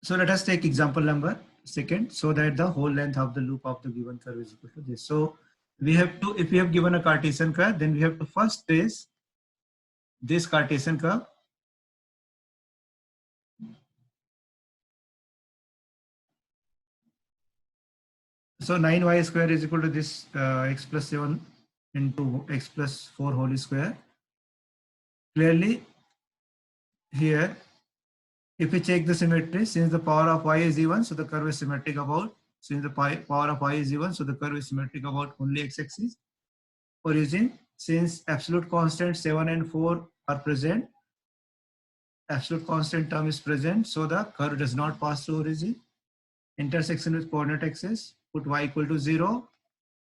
So let us take example number second, so that the whole length of the loop of the given curve is equal to this. So we have to, if we have given a Cartesian curve, then we have to first trace this Cartesian curve. So 9y square is equal to this x plus 7 into x plus 4 whole square. Clearly here, if we check the symmetry, since the power of y is even, so the curve is symmetric about, since the power of y is even, so the curve is symmetric about only x-axis. Origin, since absolute constant 7 and 4 are present, absolute constant term is present, so the curve does not pass through origin. Intersection with coordinate axis, put y equal to 0,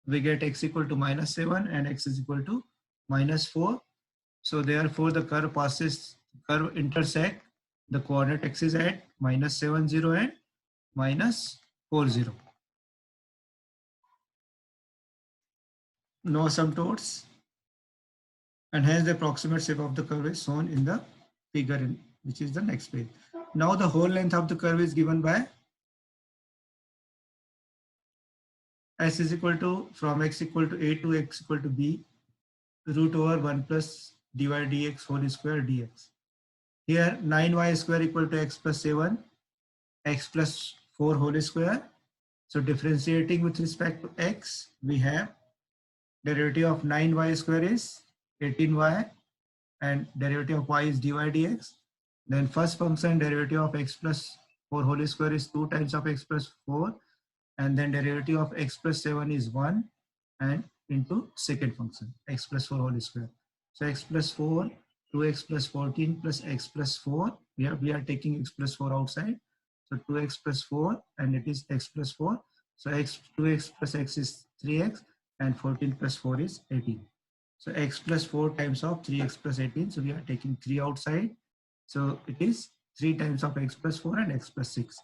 we get x equal to minus 7 and x is equal to minus 4. So therefore the curve intersect the coordinate axis at minus 7, 0 and minus 4, 0. No asymptotes, and hence the approximate shape of the curve is shown in the figure, which is the next page. Now the whole length of the curve is given by s is equal to, from x equal to a to x equal to b, root over 1 plus dy dx whole square dx. Here 9y square equal to x plus 7, x plus 4 whole square. So differentiating with respect to x, we have derivative of 9y square is 18y and derivative of y is dy dx. Then first function derivative of x plus 4 whole square is 2 times of x plus 4, and then derivative of x plus 7 is 1 and into second function x plus 4 whole square. So x plus 4, 2x plus 14 plus x plus 4, we are taking x plus 4 outside. So 2x plus 4 and it is x plus 4. So 2x plus x is 3x and 14 plus 4 is 18. So x plus 4 times of 3x plus 18. So we are taking 3 outside. So it is 3 times of x plus 4 and x plus 6.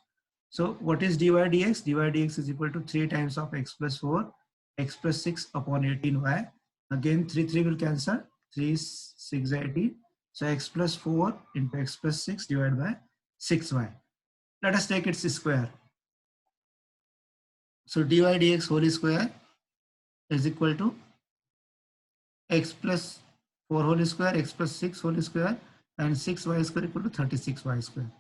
So what is dy dx? Dy dx is equal to 3 times of x plus 4, x plus 6 upon 18y. Again 3 will cancel. 3 is 6 18. So x plus 4 into x plus 6 divided by 6y. Let us take its square. So dy dx whole square is equal to x plus 4 whole square, x plus 6 whole square, and 6y square equal to 36y square.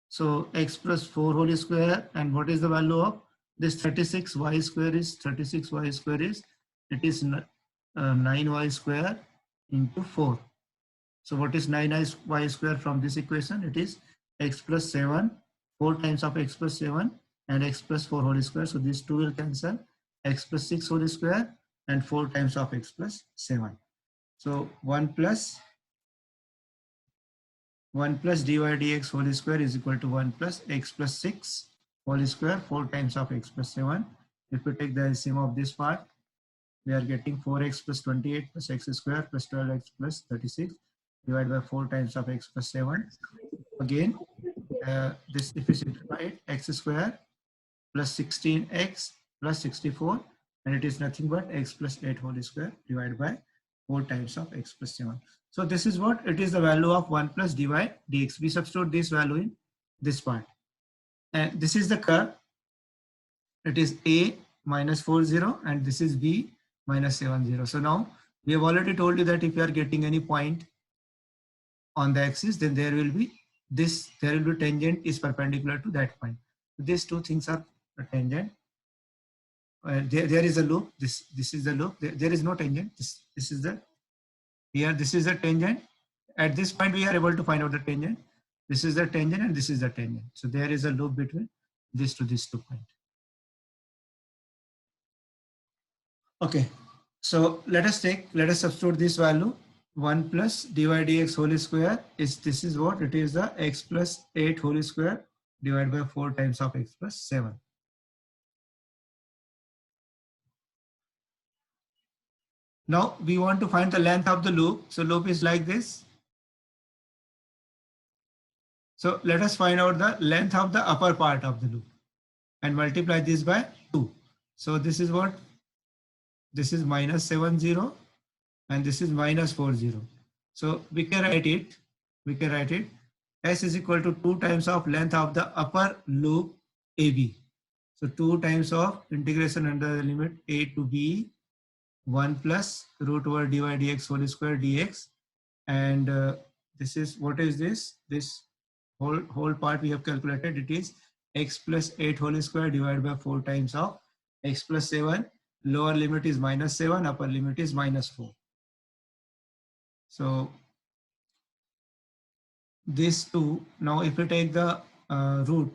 So x plus 4 whole square, and what is the value of this 36y square is, it is 9y square into 4. So what is 9y square from this equation? It is x plus 7, 4 times of x plus 7 and x plus 4 whole square. So these two will cancel, x plus 6 whole square and 4 times of x plus 7. So 1 plus dy dx whole square is equal to 1 plus x plus 6 whole square, 4 times of x plus 7. If we take the LCM of this part, we are getting 4x plus 28 plus x square plus 12x plus 36 divided by 4 times of x plus 7. Again, this if we simplify it, x square plus 16x plus 64, and it is nothing but x plus 8 whole square divided by 4 times of x plus 7. So this is what it is, the value of 1 plus dy dx. We substitute this value in this part. And this is the curve. It is a minus 4 0 and this is b minus 7 0. So now we have already told you that if you are getting any point on the axis, then there will be tangent is perpendicular to that point. These two things are a tangent. There is a loop. This is the loop. There is no tangent. This is the tangent. At this point we are able to find out the tangent. This is the tangent and this is the tangent. So there is a loop between these two points. Okay. So let us substitute this value. 1 plus dy dx whole square is, this is what it is, the x plus 8 whole square divided by 4 times of x plus 7. Now we want to find the length of the loop. So loop is like this. So let us find out the length of the upper part of the loop and multiply this by 2. So this is what? This is minus 7 0 and this is minus 4 0. So we can write it. S is equal to 2 times of length of the upper loop AB. So 2 times of integration under the limit A to B 1 plus root over dy dx whole square dx. And this is, what is this? This whole part we have calculated. It is x plus 8 whole square divided by 4 times of x plus 7. Lower limit is minus 7, upper limit is minus 4. So these two, now if we take the root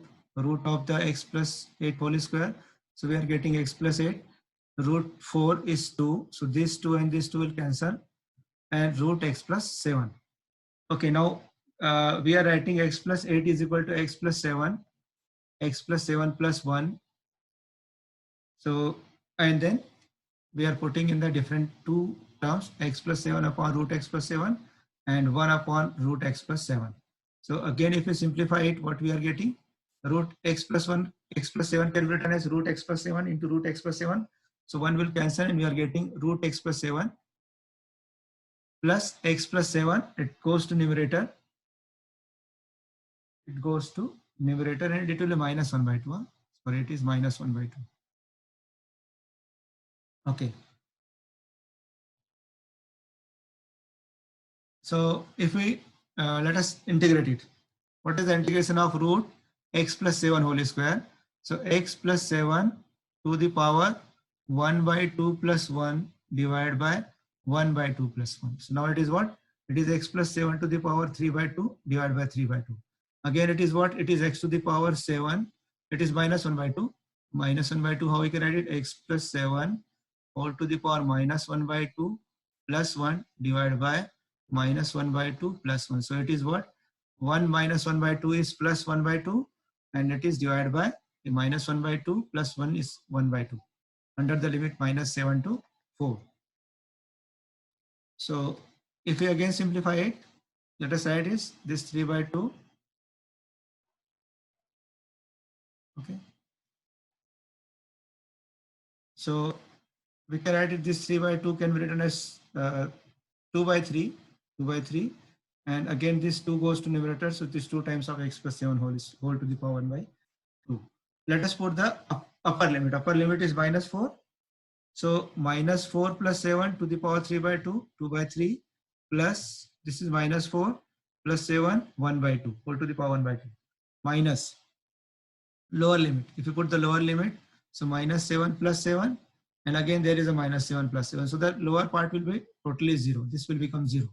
of the x plus 8 whole square, so we are getting x plus 8. Root 4 is 2, so this 2 and this 2 will cancel, and root x plus 7. Okay, now we are writing x plus 8 is equal to x plus 7, x plus 7 plus 1. So, and then we are putting in the different two terms, x plus 7 upon root x plus 7 and 1 upon root x plus 7. So again, if we simplify it, what we are getting, root x plus 1, x plus 7 can be written as root x plus 7 into root x plus 7. So 1 will cancel and we are getting root x plus 7 plus x plus 7. It goes to numerator. It goes to numerator and it will be minus 1 by 2. Sorry, it is minus 1 by 2. Okay. So if we let us integrate it. What is the integration of root x plus 7 whole square? So x plus 7 to the power 1 by 2 plus 1 divided by 1 by 2 plus 1. So now it is what? It is x plus 7 to the power 3 by 2 divided by 3 by 2. Again, it is what? It is x to the power 7. It is minus 1 by 2. Minus 1 by 2, how we can write it? X plus 7 whole to the power minus 1 by 2 plus 1 divided by minus 1 by 2 plus 1. So it is what? 1 minus 1 by 2 is plus 1 by 2, and it is divided by the minus 1 by 2 plus 1 is 1 by 2 under the limit minus 7 to 4. So if we again simplify it, let us write is this 3 by 2. Okay. So we can write it, this 3 by 2 can be written as 2 by 3, 2 by 3. And again, this 2 goes to numerator. So this 2 times of x plus 7 whole to the power 1 by 2. Let us put the upper limit. Upper limit is minus 4. So minus 4 plus 7 to the power 3 by 2, 2 by 3 plus this is minus 4 plus 7, 1 by 2, whole to the power 1 by 2. Minus lower limit. If you put the lower limit, so minus 7 plus 7, and again there is a minus 7 plus 7. So the lower part will be totally 0. This will become 0.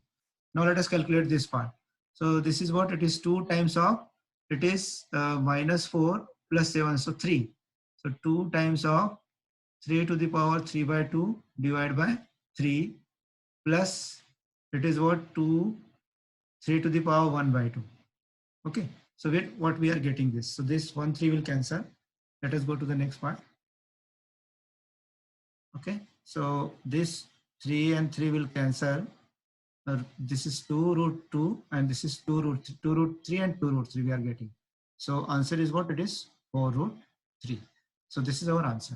Now let us calculate this part. So this is what it is, 2 times of, it is minus 4 plus 7, so 3. So 2 times of 3 to the power 3 by 2 divided by 3 plus it is what, 3 to the power 1 by 2. Okay. So what we are getting this. So this 1 3 will cancel. Let us go to the next part. Okay. So this 3 and 3 will cancel. This is 2 root 2 and this is 2 root 3 and 2 root 3 we are getting. So answer is what? It is 4 root 3. So this is our answer.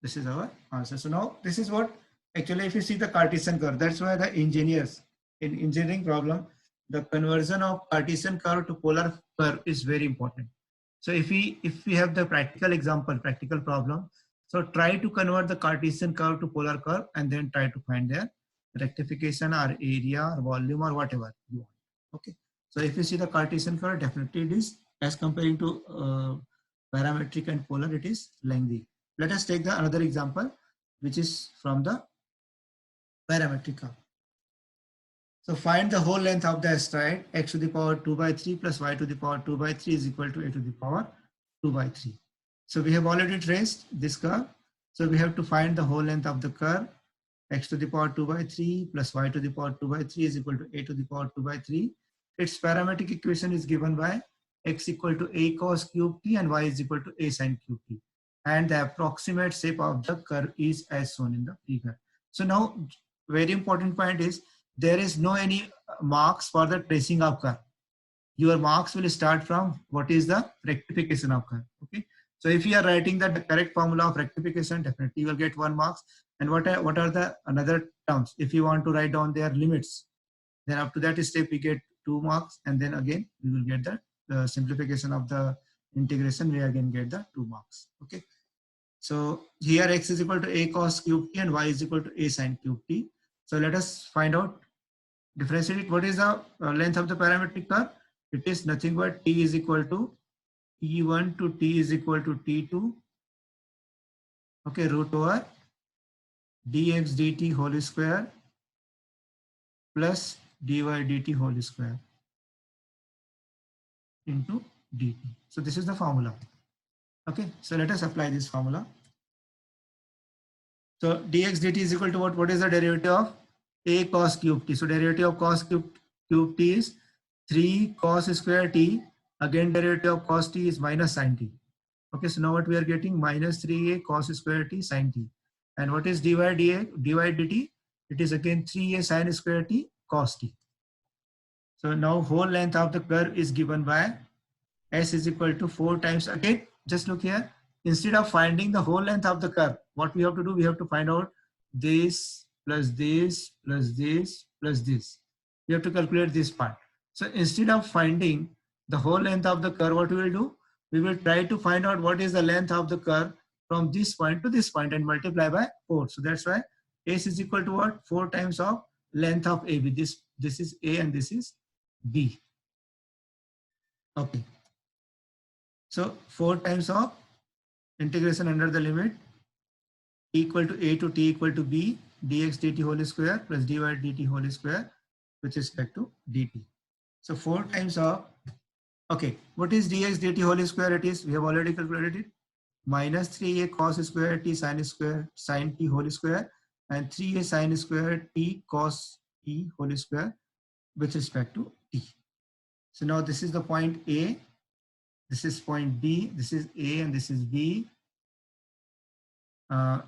This is our answer. So now this is what actually, if you see the Cartesian curve, that's why the engineers in engineering problem, the conversion of Cartesian curve to polar curve is very important. So if we have the practical example, practical problem, so try to convert the Cartesian curve to polar curve and then try to find their rectification or area or volume or whatever you want. Okay. So if you see the Cartesian curve, definitely it is, as comparing to parametric and polar, it is lengthy. Let us take the another example, which is from the parametric curve. So find the whole length of the asteroid x to the power 2 by 3 plus y to the power 2 by 3 is equal to a to the power 2 by 3. So we have already traced this curve. So we have to find the whole length of the curve. X to the power 2 by 3 plus y to the power 2 by 3 is equal to a to the power 2 by 3. Its parametric equation is given by x equal to a cos cube t and y is equal to a sin cube t. And the approximate shape of the curve is as shown in the figure. So now, very important point is, there is no any marks for the tracing of curve. Your marks will start from what is the rectification of curve. Okay. So if you are writing the correct formula of rectification, definitely you will get 1 marks. And what are the another terms? If you want to write down their limits, then up to that step we get 2 marks, and then again we will get the simplification of the integration. We again get the 2 marks. Okay. So here x is equal to a cos cube t and y is equal to a sin cube t. So let us find out, differentiate it. What is the length of the parametric curve? It is nothing but t is equal to t1 to t is equal to t2. Okay, root over dx dt whole square plus dy dt whole square into dt. So this is the formula. Okay, so let us apply this formula. So dx dt is equal to what? What is the derivative of a cos cube t? So derivative of cos cube t is 3 cos square t. Again, derivative of cos t is minus sin t. Okay, so now what we are getting, minus 3a cos square t sin t. And what is dy dt? It is again 3a sin square t cos t. So now whole length of the curve is given by s is equal to 4 times. Again, just look here. Instead of finding the whole length of the curve, what we have to do, we have to find out this plus this plus this plus this. We have to calculate this part. So instead of finding the whole length of the curve, what we will do? We will try to find out what is the length of the curve from this point to this point and multiply by 4. So that's why s is equal to what? 4 times of length of AB. This is A and this is B. Okay. So 4 times of integration under the limit equal to a to t equal to b dx dt whole square plus dy dt whole square with respect to dt. So 4 times of, okay, what is dx dt whole square? It is, we have already calculated it, minus 3a cos square t sin t whole square and 3a sin square t cos t whole square with respect to t. So now this is the point A, this is point B, this is A and this is B.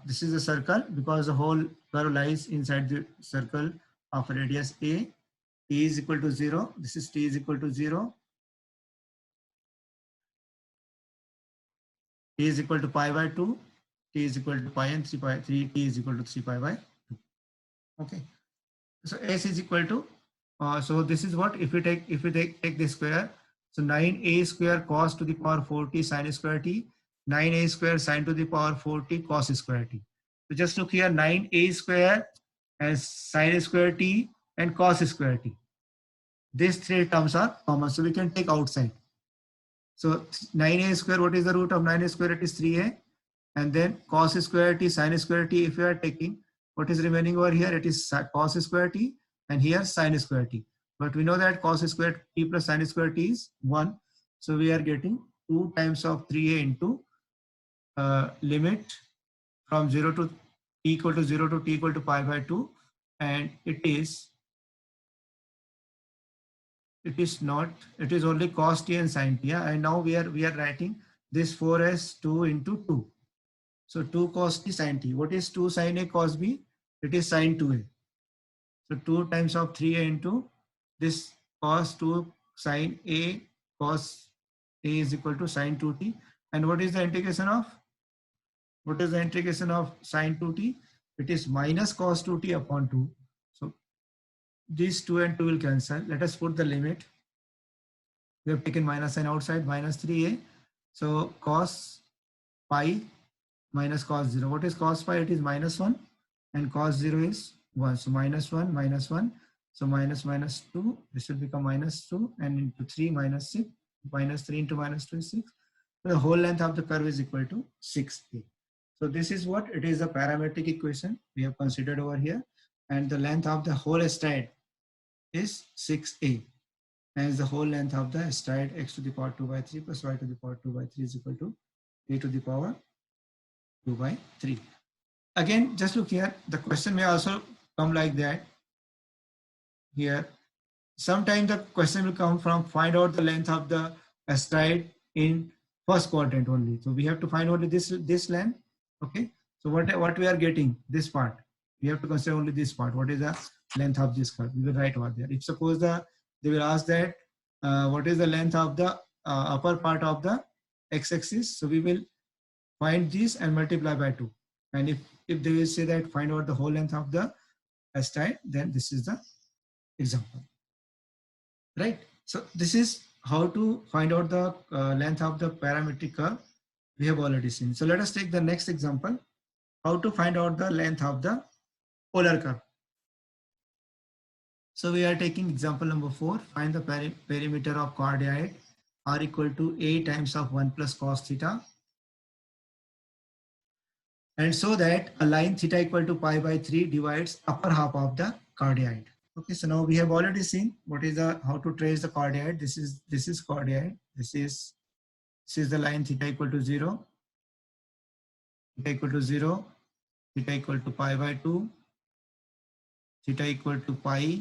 This is a circle because the whole curve lies inside the circle of radius A. T is equal to 0. This is t is equal to 0. T is equal to pi by 2. T is equal to pi and 3 pi 3. T is equal to 3 pi by 2. Okay. So s is equal to. So this is what, if we take this square. So 9a square cos to the power 4t sin square t. 9a square sin to the power 4t cos square t. So just look here, 9a square and sin square t and cos square t. These three terms are common, so we can take outside. So 9a square, what is the root of 9a square? It is 3a. And then cos square t sin square t, if we are taking, what is remaining over here? It is cos square t and here sin square t. But we know that cos square t plus sin square t is 1. So we are getting 2 times of 3a into limit from 0 to t equal to 0 to t equal to pi by 2, and it is not, it is only cos t and sin t. Yeah? And now we are writing this 4s 2 into 2. So 2 cos t sin t. What is 2 sin a cos b? It is sin 2a. So 2 times of 3a into this cos 2 sin a cos a is equal to sin 2t. And what is the integration of? What is the integration of sin 2t? It is minus cos 2t upon 2. So these 2 and 2 will cancel. Let us put the limit. We have taken minus sign outside, minus 3a. So cos pi minus cos 0. What is cos pi? It is minus 1 and cos 0 is 1. So minus 1, minus 1. So minus 2. This will become minus 2 and into 3 minus 6. Minus 3 into minus 2 is 6. So the whole length of the curve is equal to 6a. So this is what it is, a parametric equation we have considered over here, and the length of the whole stride is 6a, as the whole length of the stride x to the power 2 by 3 plus y to the power 2 by 3 is equal to a to the power 2 by 3. Again, just look here, the question may also come like that. Here, sometimes the question will come from find out the length of the stride in first quadrant only. So we have to find only this length. Okay, so what we are getting, this part, we have to consider only this part. What is the length of this curve? We will write over there. If suppose they will ask that what is the length of the upper part of the x-axis, so we will find this and multiply by 2. And if they will say that find out the whole length of the stride, then this is the example. right? So this is how to find out the length of the parametric curve we have already seen. So let us take the next example, how to find out the length of the polar curve. So we are taking example number 4, find the perimeter of cardioid r equal to a times of 1 plus cos theta, and so that a line theta equal to pi by 3 divides upper half of the cardioid. Okay, so now we have already seen what is the how to trace the cardioid. This is cardioid. This is the line theta equal to 0, theta equal to 0, theta equal to pi by 2, theta equal to pi,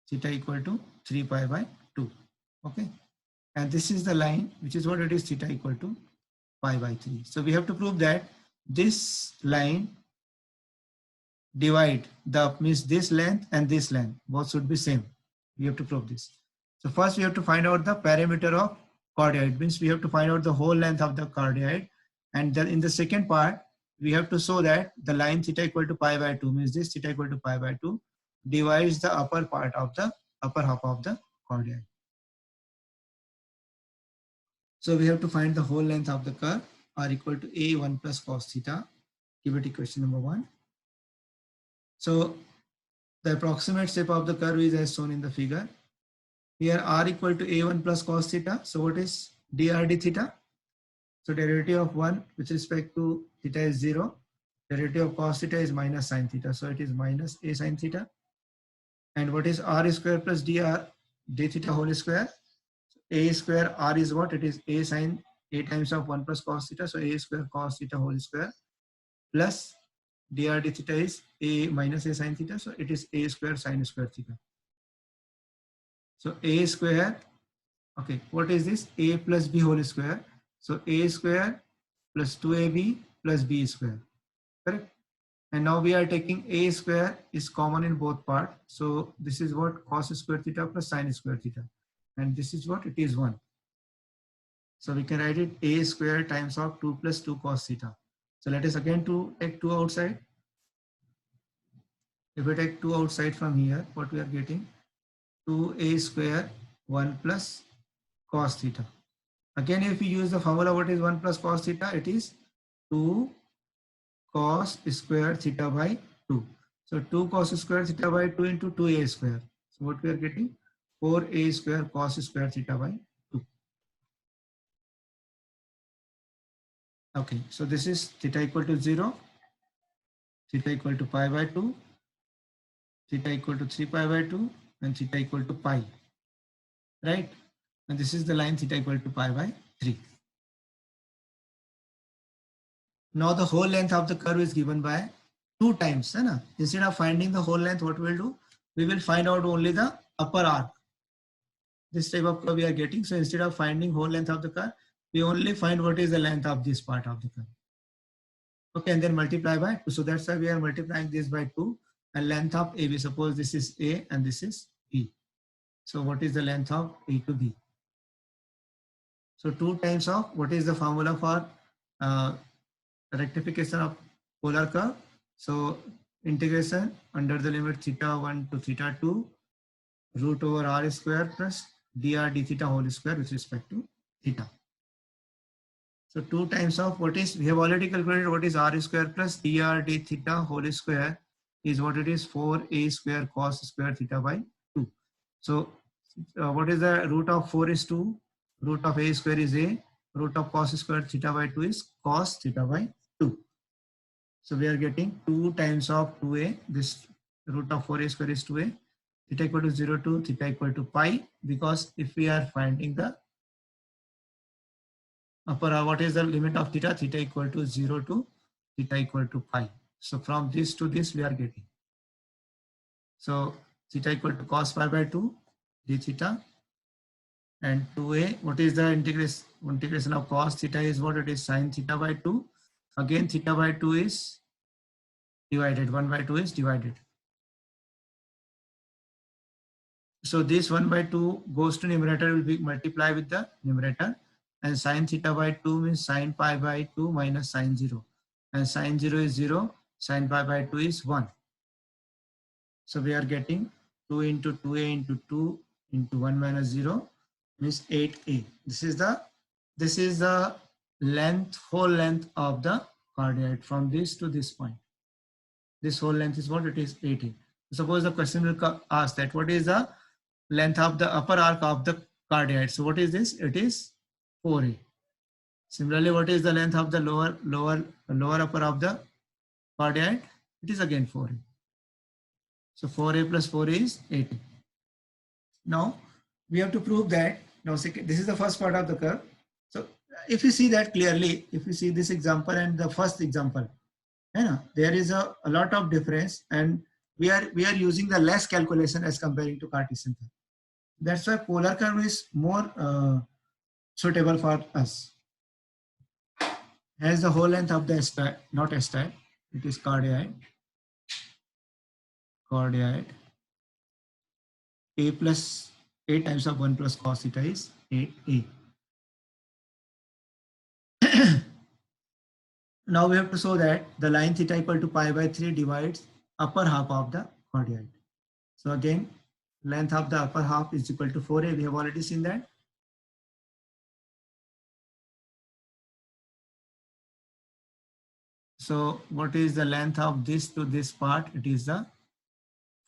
theta equal to 3 pi by 2. Okay, and this is the line which is what it is, theta equal to pi by 3. So we have to prove that this line divide the means this length and this length both should be same. We have to prove this. So first we have to find out the perimeter of cardioid, means we have to find out the whole length of the cardioid, and then in the second part we have to show that the line theta equal to pi by 2 means this theta equal to pi by 2 divides the upper part of the upper half of the cardioid. So we have to find the whole length of the curve r equal to a1 plus cos theta. Give it equation number 1. So the approximate shape of the curve is as shown in the figure. Here r equal to a1 plus cos theta. So what is dr d theta? So derivative of 1 with respect to theta is 0. Derivative of cos theta is minus sin theta. So it is minus a sin theta. And what is r square plus dr d theta whole square? A square r is what? It is a sin a times of 1 plus cos theta. So a square cos theta whole square plus dr d theta is a minus a sin theta. So it is a square sin square theta. So a square, okay, what is this? A plus b whole square. So a square plus 2ab plus b square, correct? And now we are taking a square is common in both parts. So this is what? Cos square theta plus sin square theta. And this is what? It is 1. So we can write it a square times of 2 plus 2 cos theta. So let us again take 2 outside. If we take 2 outside from here, what we are getting? 2a square 1 plus cos theta. Again, if we use the formula, what is 1 plus cos theta? It is 2 cos square theta by 2. So 2 cos square theta by 2 into 2a square. So what we are getting? 4a square cos square theta by 2. Okay, so this is theta equal to 0, theta equal to pi by 2, theta equal to 3 pi by 2, and theta equal to pi, right? And this is the line theta equal to pi by 3. Now the whole length of the curve is given by 2 times. Hai na? Instead of finding the whole length, what we will do? We will find out only the upper arc. This type of curve we are getting. So instead of finding whole length of the curve, we only find what is the length of this part of the curve. Okay, and then multiply by 2. So that's why we are multiplying this by 2. And length of AB, suppose this is A and this is B. So what is the length of A to B? So 2 times of, what is the formula for rectification of polar curve? So integration under the limit theta 1 to theta 2 root over r square plus dr d theta whole square with respect to theta. So 2 times of what is, we have already calculated what is r square plus dr d theta whole square is what it is, 4a square cos square theta by 2. So what is the root of 4 is 2, root of a square is a, root of cos square theta by 2 is cos theta by 2. So we are getting 2 times of 2a, this root of 4a square is 2a, theta equal to 0 to theta equal to pi, because if we are finding the upper, what is the limit of theta? Theta equal to 0 to theta equal to pi. So from this to this we are getting. So theta equal to cos pi by 2 d theta, and 2a, what is the integration of cos theta is what? It is sin theta by 2. Again theta by 2 is divided, 1 by 2 is divided. So this 1 by 2 goes to numerator, will be multiplied with the numerator, and sin theta by 2 means sin pi by 2 minus sin 0, and sin 0 is 0, sin pi by 2 is 1. So we are getting 2 into 2a into 2 into 1 minus 0 means 8a. This is the length, whole length of the cardioid from this to this point. This whole length is what? It is 8a. Suppose the question will ask that what is the length of the upper arc of the cardioid? So what is this? It is 4a. Similarly, what is the length of the lower upper of the cardioid? It is again 4a. So 4a plus 4a is 8a. Now we have to prove that. Now this is the first part of the curve. So if you see that clearly, if you see this example and the first example, there is a lot of difference, and we are using the less calculation as comparing to Cartesian curve. That's why polar curve is more suitable for us. Has the whole length of the STI, not STI, it is cardioid. A plus a times of 1 plus cos theta is 8a. Now we have to show that the line theta equal to pi by 3 divides upper half of the cardioid. So again, length of the upper half is equal to 4a. We have already seen that. So what is the length of this to this part? It is the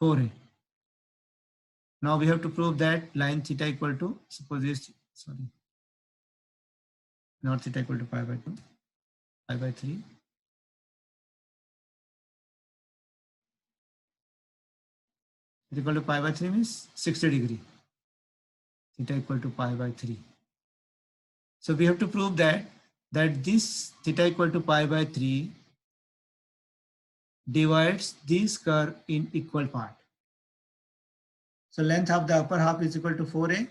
4a. Now we have to prove that line theta equal to, suppose this, not theta equal to pi by 2, pi by 3. It equal to pi by 3 means 60 degree. Theta equal to pi by 3. So we have to prove that this theta equal to pi by 3 divides this curve in equal part. So length of the upper half is equal to 4a.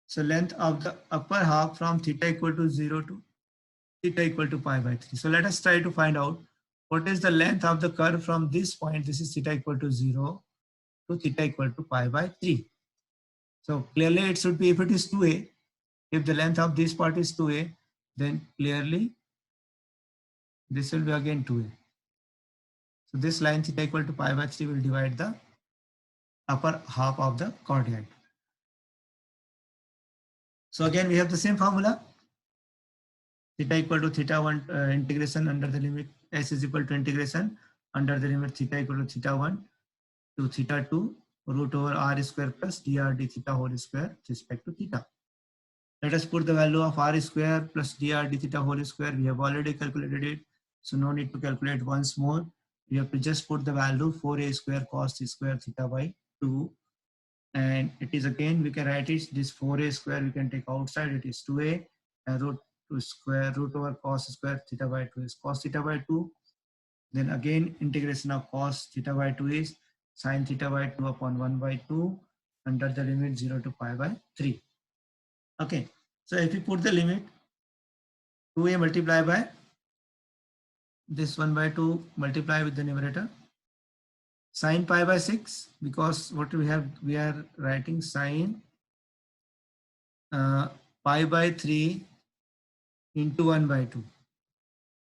So length of the upper half from theta equal to 0 to theta equal to pi by 3. So let us try to find out what is the length of the curve from this point. This is theta equal to 0 to theta equal to pi by 3. So clearly it should be, if it is 2a, if the length of this part is 2a, then clearly this will be again 2a. So this line theta equal to pi by 3 will divide the upper half of the cardioid. So again we have the same formula. Theta equal to theta 1 integration under the limit s is equal to integration under the limit theta equal to theta 1 to theta 2 root over r square plus dr d theta whole square with respect to theta. Let us put the value of r square plus dr d theta whole square. We have already calculated it, so no need to calculate once more. We have to just put the value 4a square cos square theta by 2, and it is again, we can write it, this 4a square we can take outside, it is 2a, and root 2 square root over cos square theta by 2 is cos theta by 2. Then again integration of cos theta by 2 is sin theta by 2 upon 1 by 2 under the limit 0 to pi by 3. Okay, so if you put the limit 2a multiply by this 1 by 2 multiply with the numerator, sin pi by 6, because what we have, we are writing sin pi by 3 into 1 by 2.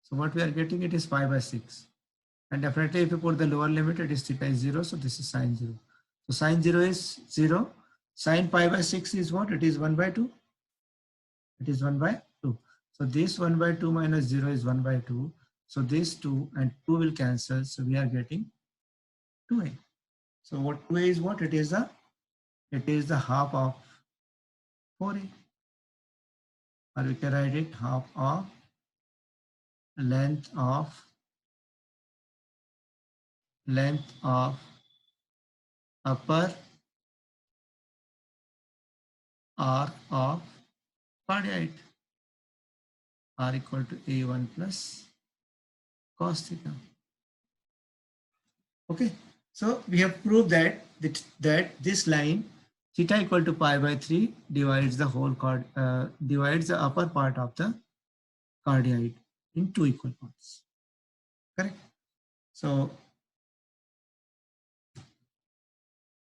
So what we are getting, it is pi by 6. And definitely if you put the lower limit, it is theta is 0. So this is sin 0. So sin 0 is 0. Sin pi by 6 is what? It is 1 by 2. It is 1 by 2. So this 1 by 2 minus 0 is 1 by 2. So this 2 and 2 will cancel. So we are getting 2a. So what 2a is what? It is the half of 4a. Or we can write it half of length of upper arc of cardioid, r equal to a1 plus cos theta. Okay, so we have proved that this line theta equal to pi by 3 divides the whole divides the upper part of the cardioid in 2 equal parts. Correct. So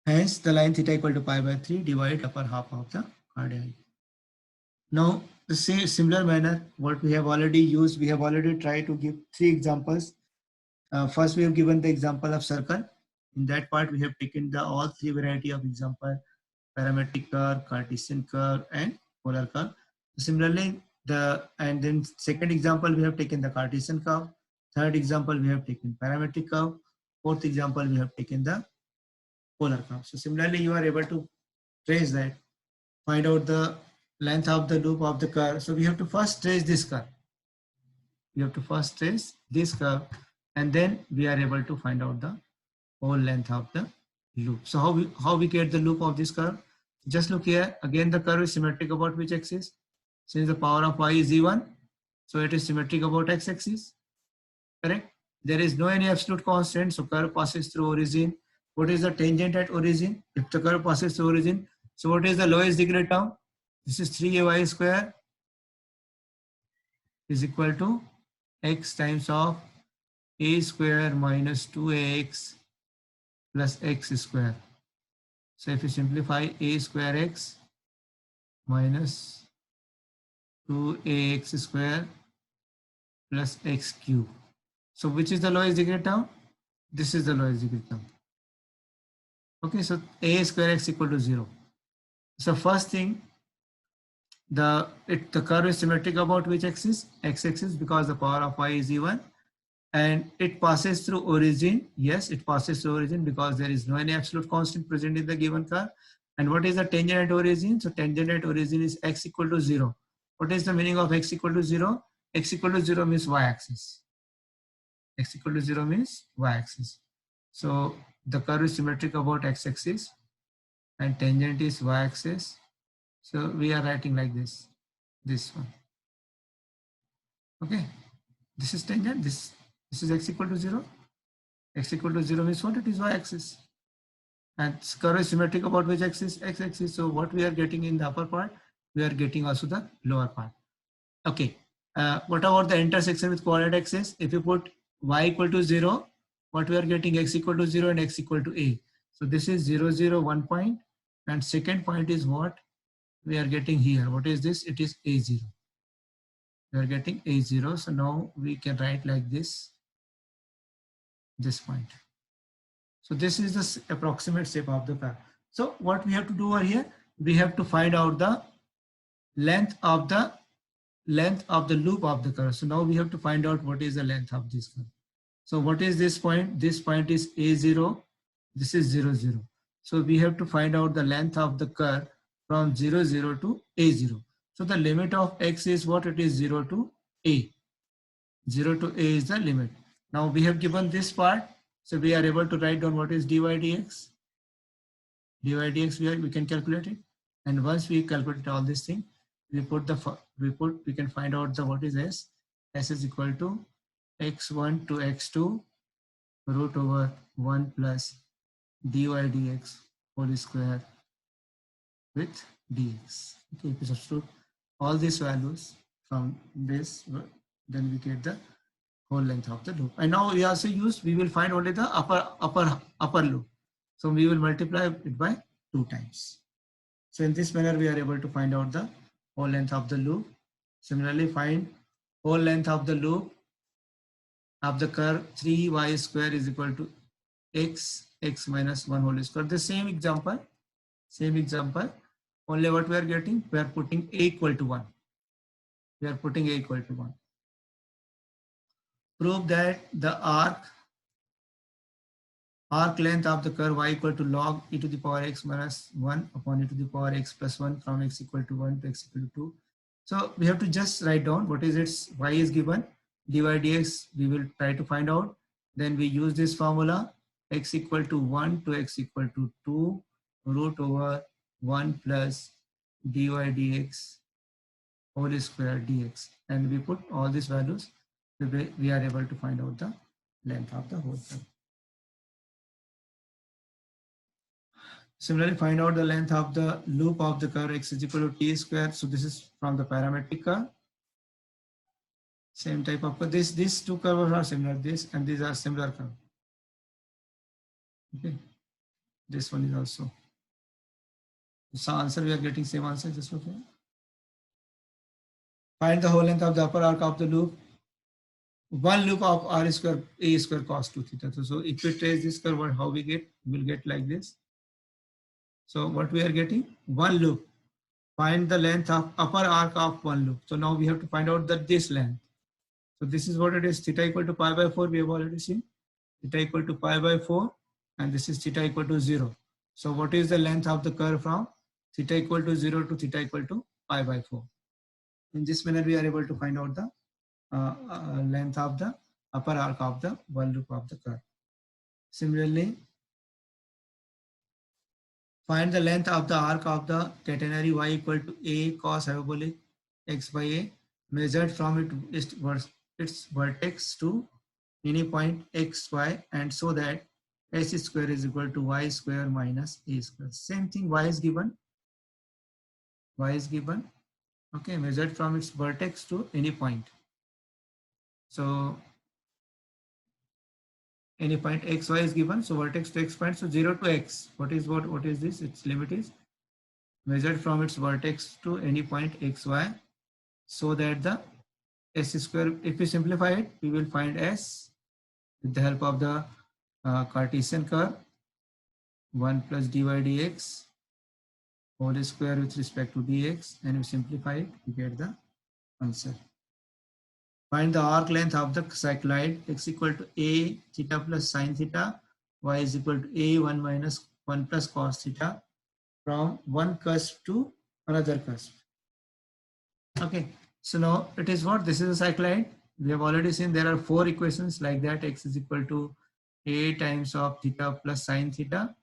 hence the line theta equal to pi by 3 divide upper half of the cardioid. Now the same similar manner what we have already used, we have already tried to give 3 examples. First we have given the example of circle. In that part we have taken the all 3 variety of example parametric curve, Cartesian curve, and polar curve. Similarly, and then second example we have taken the Cartesian curve. Third example we have taken parametric curve. Fourth example we have taken the polar curve. So similarly, you are able to trace that, find out the length of the loop of the curve. So we have to first trace this curve. We have to first trace this curve, and then we are able to find out the whole length of the loop. So how we get the loop of this curve? Just look here. Again, the curve is symmetric about which axis? Since the power of y is e1, so it is symmetric about x-axis. Correct? There is no any absolute constant, so curve passes through origin. What is the tangent at origin? If the curve passes through origin, so what is the lowest degree term? This is 3ay square is equal to x times of a square minus 2ax plus x square. So if you simplify, a square x minus 2ax square plus x cube. So which is the lowest degree term? This is the lowest degree term. Okay, so a square x equal to 0. So first thing, the curve is symmetric about which axis? X-axis, because the power of y is e1, and it passes through origin. Yes, it passes through origin because there is no any absolute constant present in the given curve. And what is the tangent at origin? So tangent at origin is x equal to 0. What is the meaning of x equal to 0? X equal to 0 means y-axis. X equal to 0 means y-axis. So the curve is symmetric about x-axis and tangent is y-axis. So we are writing like this one. Okay, this is tangent, this is x equal to 0. X equal to 0 means what? It is y-axis. And curve is symmetric about which axis? X-axis. So what we are getting in the upper part, we are getting also the lower part. Okay. What about the intersection with coordinate axis? If you put y equal to 0, what we are getting? X equal to 0 and x equal to a. So this is 0, 0, 1 point. And second point is what we are getting here. What is this? It is a0. We are getting a0. So now we can write like this point. So this is the approximate shape of the curve. So what we have to do over here, we have to find out the length of the loop of the curve. So now we have to find out what is the length of this curve. So what is this point? This point is a0. This is 0, 0. So we have to find out the length of the curve from 0, 0 to a0. So the limit of x is what? It is 0 to a. 0 to a is the limit. Now we have given this part. So we are able to write down what is dy dx. Dy dx we can calculate it. And once we calculate all this thing, we can find out the what is s. S is equal to x1 to x2 root over 1 plus dy dx whole square with dx. Okay, if you substitute all these values from this, then we get the whole length of the loop. And now we also we will find only the upper loop. So we will multiply it by 2 times. So in this manner, we are able to find out the whole length of the loop. Similarly, find whole length of the loop of the curve 3y square is equal to x minus 1 whole square. The same example, only what we are getting, we are putting a equal to 1. We are putting a equal to 1. Prove that the arc length of the curve y equal to log e to the power x minus 1 upon e to the power x plus 1 from x equal to 1 to x equal to 2. So we have to just write down what is its y is given, dy dx we will try to find out. Then we use this formula, x equal to 1 to x equal to 2 root over 1 plus dy dx whole square dx, and we put all these values. We are able to find out the length of the whole curve. Similarly, find out the length of the loop of the curve x is equal to t square. So this is from the parametric curve. Same type of curve. These two curves are similar. This and these are similar curve. Okay. This one is also. So answer we are getting same answer. Just look here. Find the whole length of the upper arc of the loop. One loop of r square a square cos 2 theta. So if we trace this curve, how we get? We will get like this. So what we are getting? One loop. Find the length of upper arc of one loop. So now we have to find out that this length. So this is what it is. Theta equal to pi by 4. We have already seen. Theta equal to pi by 4. And this is theta equal to 0. So what is the length of the curve from theta equal to 0 to theta equal to pi by 4? In this manner, we are able to find out the length of the upper arc of the one loop of the curve. Similarly, find the length of the arc of the catenary y equal to a cos hyperbolic x by a measured from its vertex to any point x, y, and so that s square is equal to y square minus a square. Same thing, y is given. Y is given. Okay, measured from its vertex to any point. So any point x, y is given. So vertex to x point. So 0 to x. What is this? Its limit is measured from its vertex to any point x, y, so that the s square, if we simplify it, we will find s with the help of the Cartesian curve 1 plus dy dx whole square with respect to dx, and we simplify it, we get the answer. Find the arc length of the cycloid x equal to a theta plus sine theta, y is equal to a 1 minus 1 plus cos theta from one cusp to another cusp. Okay, so now it is what? This is a cycloid. We have already seen there are 4 equations like that. X is equal to a times of theta plus sine theta,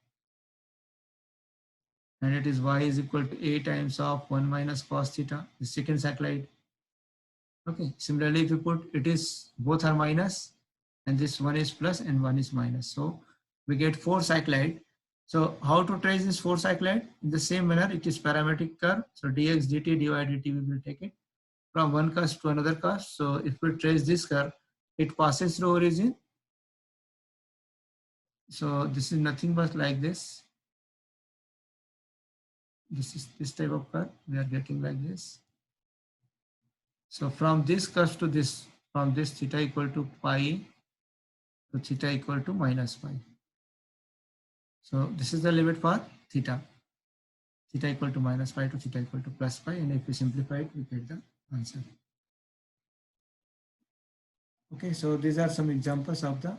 and it is y is equal to a times of 1 minus cos theta, the second cycloid. Okay, similarly, if you put it is both are minus and this one is plus and one is minus. So we get 4 cycloid. So how to trace this 4 cycloid? In the same manner, it is parametric curve. So dx dt dy dt, we will take it from one cusp to another cusp. So if we trace this curve, it passes through origin. So this is nothing but like this. This is this type of curve we are getting like this. So from this cusp to this, from this theta equal to pi to theta equal to minus pi. So this is the limit for theta. Theta equal to minus pi to theta equal to plus pi, and if we simplify it, we get the answer. Okay, so these are some examples of the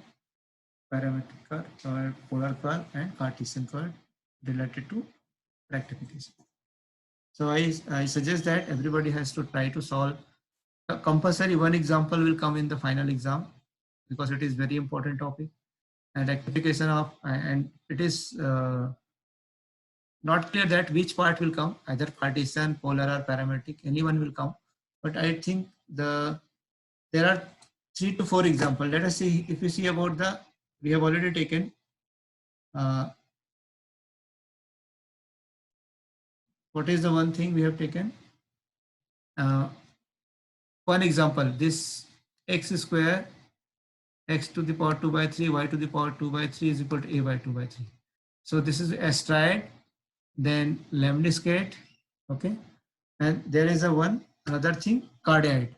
parametric curve or polar curve and Cartesian curve related to rectification. So I suggest that everybody has to try to solve. Compulsory one example will come in the final exam because it is very important topic, and rectification of, and it is not clear that which part will come, either Cartesian, polar, or parametric, anyone will come. But I think there are 3 to 4 examples. Let us see. If we see about the, we have already taken what is the one thing we have taken? One example, this x square, x to the power 2 by 3, y to the power 2 by 3 is equal to a by 2 by 3. So this is asteroid, then lemniscate, okay, and there is another thing, cardioid,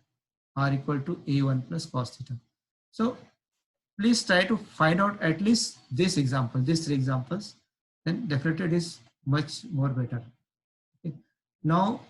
r equal to a1 plus cos theta. So please try to find out at least this example, these 3 examples, then definitely it is much more better. Okay. Now